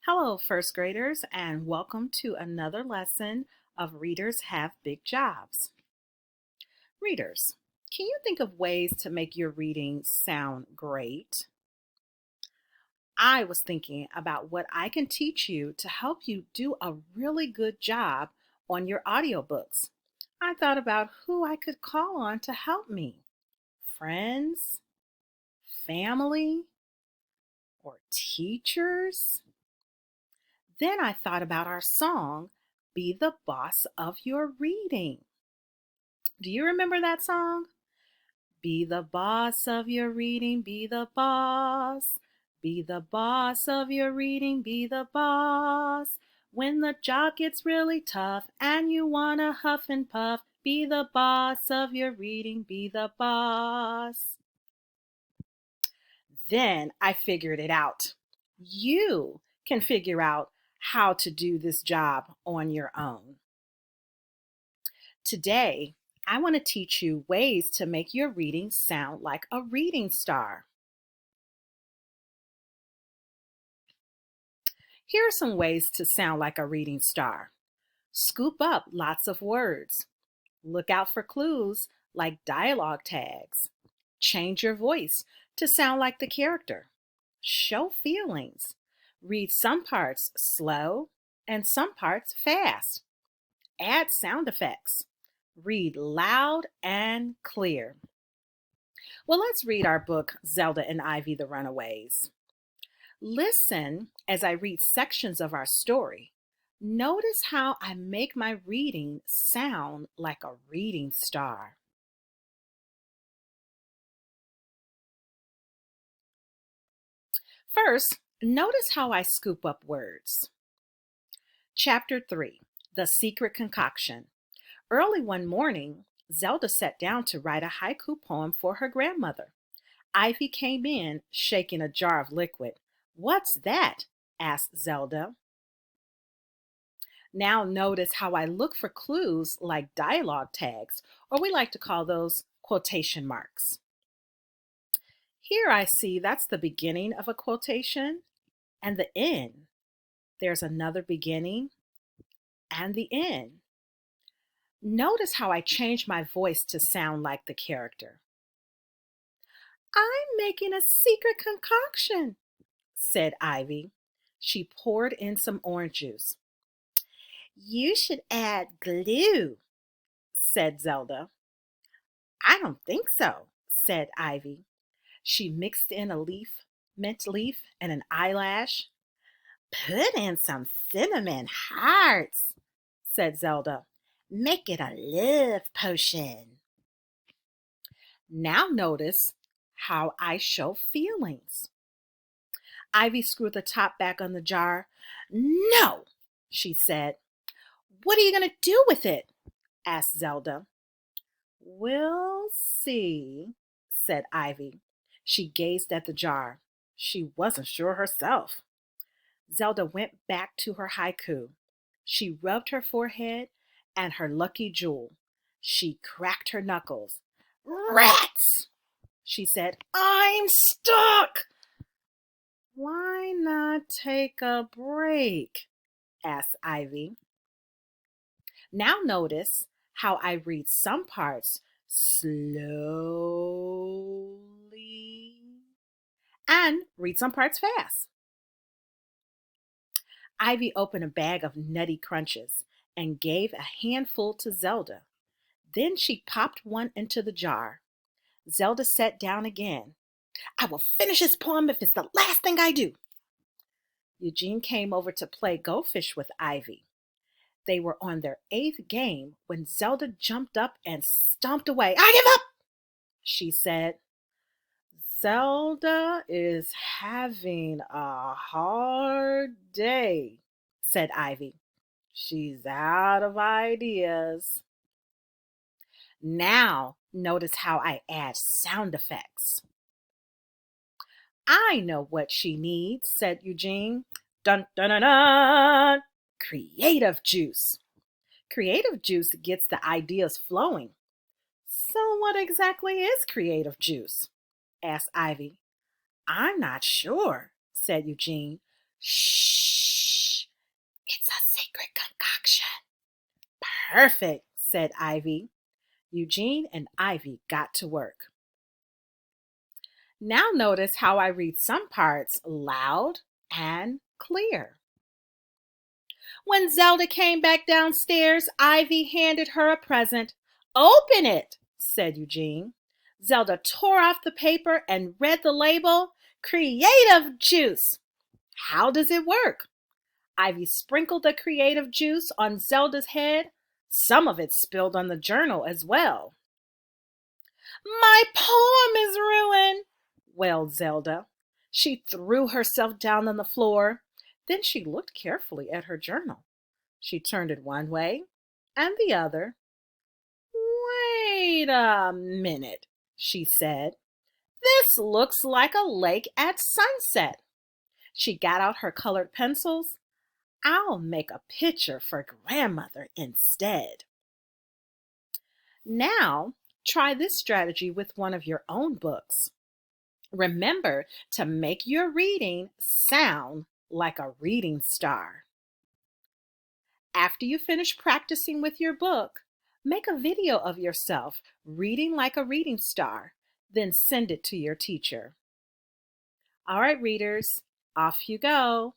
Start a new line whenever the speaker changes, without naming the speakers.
Hello, first graders, and welcome to another lesson of Readers Have Big Jobs. Readers, can you think of ways to make your reading sound great? I was thinking about what I can teach you to help you do a really good job on your audiobooks. I thought about who I could call on to help me. Friends, family, or teachers? Then I thought about our song, Be the Boss of Your Reading. Do you remember that song? Be the boss of your reading, be the boss. Be the boss of your reading, be the boss. When the job gets really tough and you wanna huff and puff, be the boss of your reading, be the boss. Then I figured it out. You can figure out how to do this job on your own. Today, I want to teach you ways to make your reading sound like a reading star. Here are some ways to sound like a reading star. Scoop up lots of words. Look out for clues like dialogue tags. Change your voice to sound like the character. Show feelings. Read some parts slow and some parts fast. Add sound effects. Read loud and clear. Well, let's read our book, Zelda and Ivy the Runaways. Listen as I read sections of our story. Notice how I make my reading sound like a reading star. First, notice how I scoop up words. Chapter 3, The Secret Concoction. Early one morning, Zelda sat down to write a haiku poem for her grandmother. Ivy came in, shaking a jar of liquid. "What's that?" asked Zelda. Now notice how I look for clues like dialogue tags, or we like to call those quotation marks. Here I see that's the beginning of a quotation and the end. There's another beginning and the end. Notice how I change my voice to sound like the character. "I'm making a secret concoction," said Ivy. She poured in some orange juice. "You should add glue," said Zelda. "I don't think so," said Ivy. She mixed in a mint leaf, and an eyelash. "Put in some cinnamon hearts," said Zelda. "Make it a love potion." Now notice how I show feelings. Ivy screwed the top back on the jar. "No," she said. "What are you going to do with it?" asked Zelda. "We'll see," said Ivy. She gazed at the jar. She wasn't sure herself. Zelda went back to her haiku. She rubbed her forehead and her lucky jewel. She cracked her knuckles. "Rats!" she said. "I'm stuck!" "Why not take a break?" asked Ivy. Now notice how I read some parts slowly and read some parts fast. Ivy opened a bag of Nutty Crunches and gave a handful to Zelda. Then she popped one into the jar. Zelda sat down again. "I will finish this poem if it's the last thing I do." Eugene came over to play Go Fish with Ivy. They were on their eighth game when Zelda jumped up and stomped away. "I give up," she said. "Zelda is having a hard day," said Ivy. "She's out of ideas." Now, notice how I add sound effects. "I know what she needs," said Eugene. "Dun dun dun dun! Creative juice." Creative juice gets the ideas flowing. "So what exactly is creative juice?" asked Ivy. "I'm not sure," said Eugene. "Shh. Action. Perfect, said Ivy. Eugene and Ivy got to work. Now notice how I read some parts loud and clear. When Zelda came back downstairs, Ivy handed her a present. Open it, said Eugene. Zelda tore off the paper and read the label, Creative Juice. How does it work? Ivy sprinkled the creative juice on Zelda's head. Some of it spilled on the journal as well. My poem is ruined, wailed Zelda. She threw herself down on the floor. Then she looked carefully at her journal. She turned it one way and the other. Wait a minute, she said. This looks like a lake at sunset. She got out her colored pencils. I'll make a picture for grandmother instead. Now, try this strategy with one of your own books. Remember to make your reading sound like a reading star. After you finish practicing with your book, make a video of yourself reading like a reading star, then send it to your teacher. All right, readers, off you go.